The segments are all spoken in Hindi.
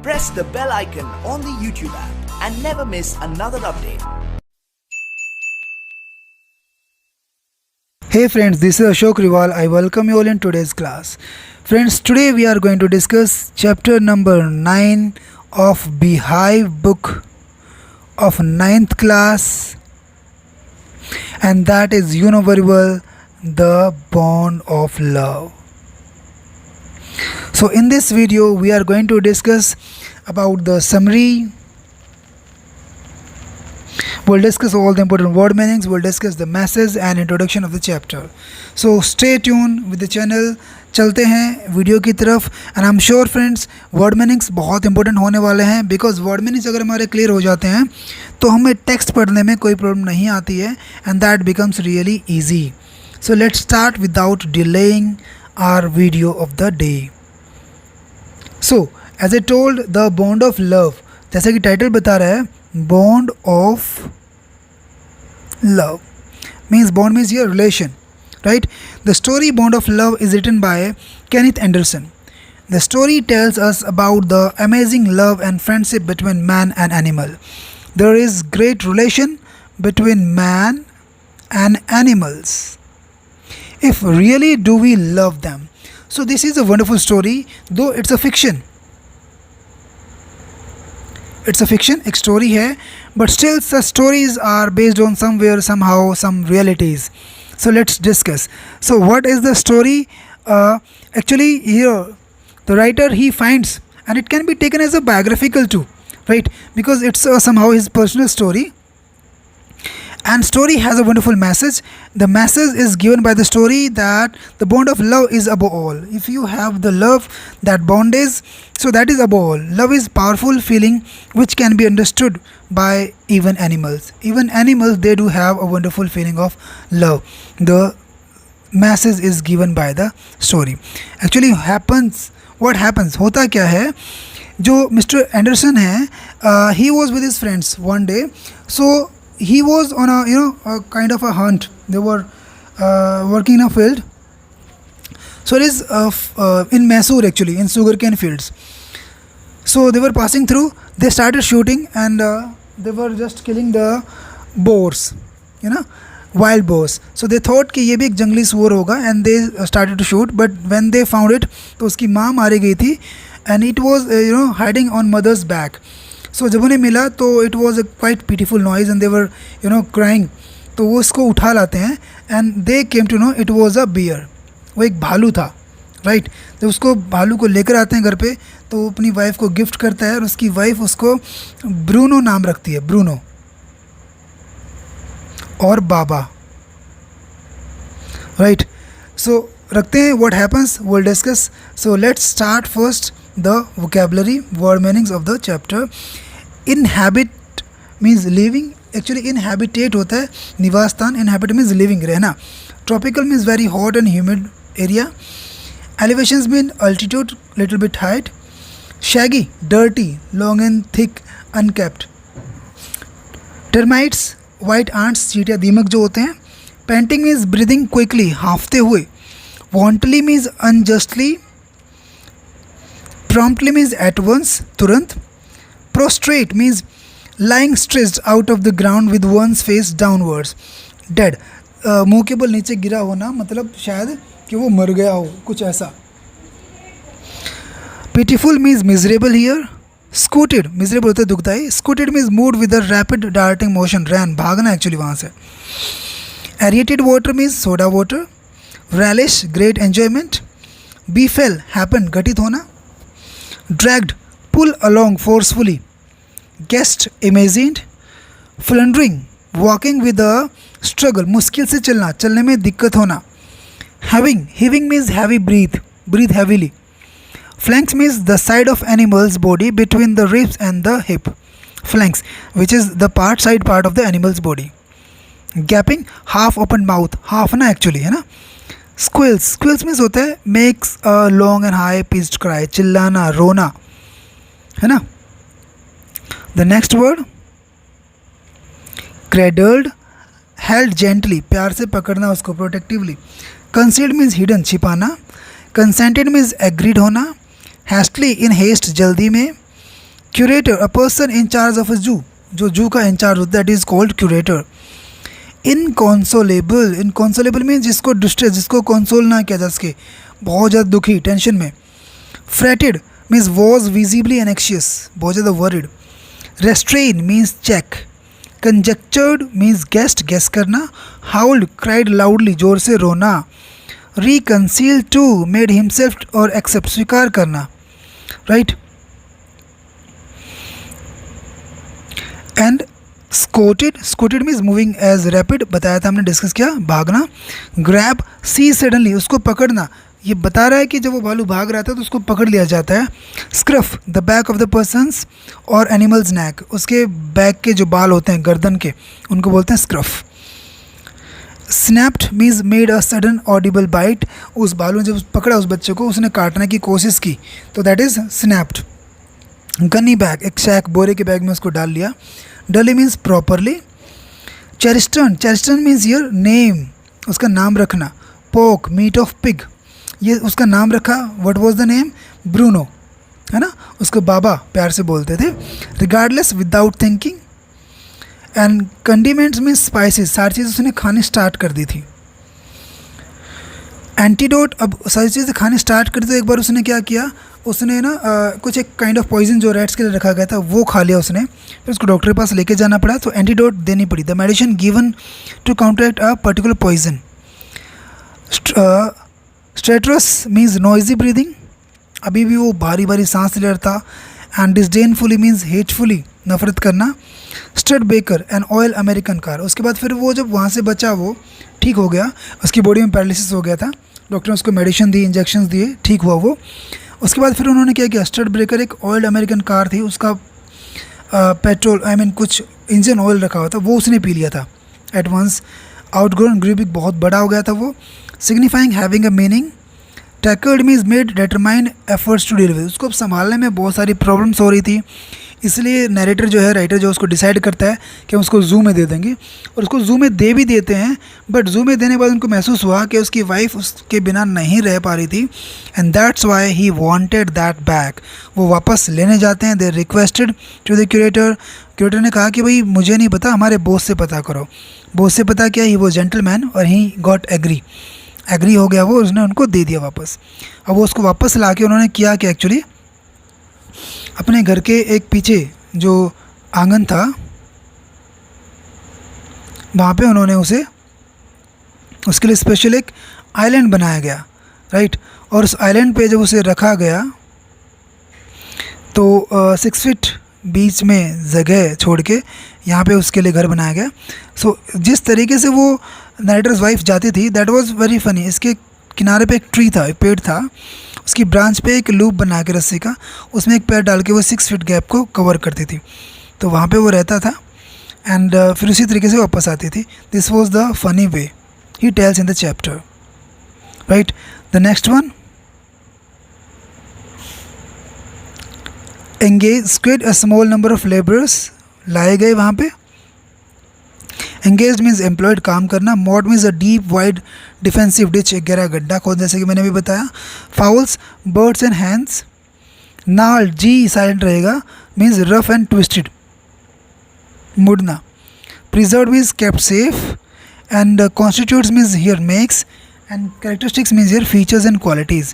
press the bell icon on the YouTube app and never miss another update. Hey friends, this is Ashok A.Riwal. I welcome you all in today's class. Friends, today we are going to discuss chapter number 9 of Beehive book of 9th class, and that is, you know very well, the bond of love. So in this video we are going to discuss about the summary. We'll discuss all the important word meanings, we'll discuss the message and introduction of the chapter. So stay tuned with the channel. चलते हैं वीडियो की तरफ. And I am sure friends, word meanings बहुत इंपॉर्टेंट होने वाले हैं, बिकॉज वर्ड मीनिंग्स अगर हमारे क्लियर हो जाते हैं तो हमें टेक्स्ट पढ़ने में कोई प्रॉब्लम नहीं आती है, and that becomes really easy. So let's start without delaying our video of the day. So as a told, the bond of love, जैसे कि टाइटल बता रहा है, bond of love means bond means your relation, right? The story Bond of Love is written by Kenneth Anderson. The story tells us about the amazing love and friendship between man and animal. There is great relation between man and animals. If really do we love them. So this is a wonderful story, though it's a fiction. It's a fiction, एक स्टोरी है, but still such stories are based on somewhere, somehow, some realities. So let's discuss. So what is the story? Actually here the writer, he finds, and it can be taken as a biographical too, right? Because it's somehow his personal story. And story has a wonderful message. The message is given by the story that the bond of love is above all. If you have the love, that bond is, so that is above all. Love is powerful feeling which can be understood by even animals. Even animals, they do have a wonderful feeling of love. The message is given by the story. Actually happens, what happens, होता क्या है, जो मिस्टर एंडरसन है, he was with his friends one day. So he was on a kind of a hunt. They were working in a field. So it is in Mysore, actually, in sugarcane fields. So they were passing through. They started shooting, and they were just killing the boars, wild boars. So they thought कि ये भी एक जंगली सुअर होगा, and they started to shoot. But when they found it, तो उसकी माँ मारी गई थी, and it was hiding on mother's back. सो जब उन्हें मिला तो it was a quite pitiful noise, and they were crying. तो वो उसको उठा लाते हैं, and they came to know it was a bear. वो एक भालू था, राइट? जब उसको भालू को लेकर आते हैं घर पे, तो वो अपनी वाइफ को गिफ्ट करता है, और उसकी वाइफ उसको ब्रूनो नाम रखती है, ब्रूनो और बाबा, राइट? सो रखते हैं. What happens will discuss. So let's start first the vocabulary, word meanings of the chapter. Inhabit means living. Actually inhabitate होता है निवास स्थान. Inhabit means living, रहना. Tropical means very hot and humid area. Elevations mean altitude, little bit height. Shaggy, dirty, long and thick, unkept. Termites, white ants, चींटियाँ, दीमक जो होते हैं. Panting means breathing quickly, हाँफते हुए. Wantonly means unjustly. Promptly means at once, तुरंत. Prostrate means lying stretched out of the ground with one's face downwards. Dead, मुंह के बल नीचे गिरा होना, मतलब शायद कि वो मर गया हो, कुछ ऐसा. Pitiful means miserable here. Scooted, miserable होता है दुखदाई. Scooted means moved with a rapid darting motion, ran, भागना एक्चुअली वहाँ से. Aerated water means soda water. Relish, great enjoyment. Befell, happen, घटित होना. Dragged, pull along forcefully. Guessed, imagined. Floundering, walking with a struggle, मुश्किल से चलना, चलने में दिक्कत होना. Heaving means heavy, breathe heavily. Flanks means the side of animal's body between the ribs and the hip. Flanks, which is the side part of the animal's body. Gaping, half open mouth, half ना actually, है ना. Squeals means होता है makes a long and high pitched cry, चिल्लाना, रोना, है ना. The next word, cradled, held gently, प्यार से पकड़ना उसको, protectively. Concealed means hidden, छिपाना. Consented means agreed होना. Hastily, in haste, जल्दी में. Curator, a person in charge of a zoo, जो जू का इंचार्ज होता है, that is called curator. Inconsolable, inconsolable means जिसको डिस्ट्रेस, जिसको कंसोल ना किया जा सके, बहुत ज़्यादा दुखी, टेंशन में. Fretted means was visibly anxious, बहुत ज़्यादा worried. Restrain means check. Conjectured means guessed, guess करना. हाउल्ड, क्राइड लाउडली, जोर से रोना. रिकन्सील टू, मेड हिमसेल्फ और एक्सेप्ट, स्वीकार करना, right. And स्कोटेड, स्कोटेड means moving as rapid, बताया था हमने, डिस्कस किया, भागना. ग्रैब, सी सडनली, उसको पकड़ना, ये बता रहा है कि जब वो भालू भाग रहा था तो उसको पकड़ लिया जाता है. Scruff, the back of the persons और एनिमल्स नेक, उसके बैक के जो बाल होते हैं गर्दन के, उनको बोलते हैं scruff. Snapped means made a sudden audible bite, उस भालू ने जब पकड़ा उस बच्चे को, उसने काटने की कोशिश की, तो that is snapped. Gunny bag, एक शैक, बोरे के बैग में उसको डाल लिया. Duly means properly. Christen, christen means your name, उसका नाम रखना. पोक, मीट ऑफ पिग, ये उसका नाम रखा. What was the name? Bruno, है ना, उसको बाबा प्यार से बोलते थे. Regardless, without thinking. And condiments means spices, सारी चीज़ उसने खानी स्टार्ट कर दी थी. एंटीडोट, अब सारी चीज़ें खानी स्टार्ट कर दी तो एक बार उसने क्या किया, उसने ना कुछ एक काइंड ऑफ पॉइजन जो रैट्स के लिए रखा गया था वो खा लिया उसने, फिर उसको डॉक्टर के पास लेके जाना पड़ा, तो एंटीडोट देनी पड़ी. The medicine given to counteract a particular poison. Stertorous means noisy breathing, अभी भी वो भारी भारी सांस ले रहा था. एंड डिसडेनफुली मीन्स हेटफुली, नफरत करना. Stud baker, an oil American car, उसके बाद फिर वो जब वहाँ से बचा वो ठीक हो गया, उसकी बॉडी में पैरालिसिस हो गया था, डॉक्टर ने उसको मेडिसिन दी, इंजेक्शन दिए, ठीक हुआ वो. उसके बाद फिर उन्होंने क्या किया, स्टड ब्रेकर एक ऑयल अमेरिकन कार थी, उसका पेट्रोल कुछ इंजन ऑयल रखा हुआ था, वो उसने पी लिया था. एट वंस आउटग्रोन, ग्रीबिक, बहुत बड़ा हो गया था वो. Signifying having a meaning. Tackled means made determined efforts to deal with, उसको संभालने में बहुत सारी प्रॉब्लम्स हो रही थी, इसलिए नरेटर जो है, राइटर जो उसको डिसाइड करता है कि हम उसको जू में दे देंगे, और उसको जू में दे भी देते हैं. बट जू में देने के बाद उनको महसूस हुआ कि उसकी वाइफ उसके बिना नहीं रह पा रही थी, and that's why he wanted that back, वो वापस लेने जाते हैं. They requested to the curator, curator ने कहा कि भाई मुझे नहीं पता, हमारे बॉस से पता करो. बॉस से पता किया, ही वो जेंटलमैन, और ही गॉट एग्री हो गया वो, उसने उनको दे दिया वापस. अब वो उसको वापस ला के उन्होंने किया कि एक्चुअली अपने घर के एक पीछे जो आंगन था वहाँ पे उन्होंने उसे, उसके लिए स्पेशल एक आइलैंड बनाया गया, राइट. और उस आइलैंड पे जब उसे रखा गया तो 6 फीट बीच में जगह छोड़ के यहाँ पे उसके लिए घर बनाया गया. सो जिस तरीके से वो नरेटर्स वाइफ जाती थी, दैट वाज वेरी फनी. इसके किनारे पे एक ट्री था, एक पेड़ था, उसकी ब्रांच पे एक लूप बना के रस्सी का, उसमें एक पैर डाल के वो 6 फीट गैप को कवर करती थी, तो वहाँ पे वो रहता था. एंड फिर उसी तरीके से वापस आती थी. This was the funny way he tells in the chapter, right. The next one, engage, squid a small number of labourers, लाए गए वहाँ पे. एंगेज मीन्स एम्प्लॉयड, काम करना. Mod means a deep wide defensive ditch, एक गहरा गड्ढा खोद, जैसे कि मैंने भी बताया. Fowls, birds and hands. नाल, जी साइलेंट रहेगा, मीन्स रफ एंड ट्विस्टेड, मुड़ना. Preserve means kept safe. And constitutes means here makes. And characteristics means here features and qualities.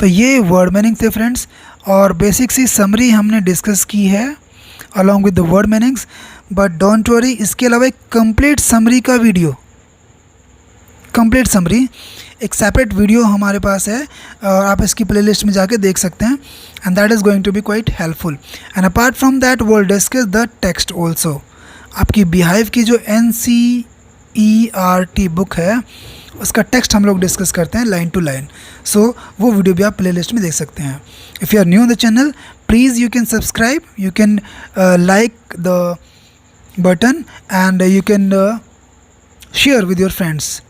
तो ये वर्ड मीनिंग थे फ्रेंड्स, और बेसिक सी समरी हमने डिस्कस की है along with the word meanings. But don't worry, इसके अलावा एक कंप्लीट समरी का वीडियो, कंप्लीट समरी एक सेपरेट वीडियो हमारे पास है, और आप इसकी प्लेलिस्ट में जाके देख सकते हैं. And that is going to be quite helpful. And apart from that will discuss the text also. आपकी बीहाइव की जो NCERT बुक है उसका टेक्स्ट हम लोग डिस्कस करते हैं लाइन टू लाइन. सो वो वीडियो भी आप प्लेलिस्ट में देख सकते हैं. If you are new on the channel, please you can subscribe, you can like the button, and you can share with your friends,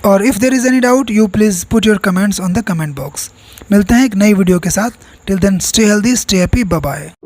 or if there is any doubt you please put your comments on the comment box. मिलते हैं एक नई वीडियो के साथ. Till then, stay healthy, stay happy, bye bye.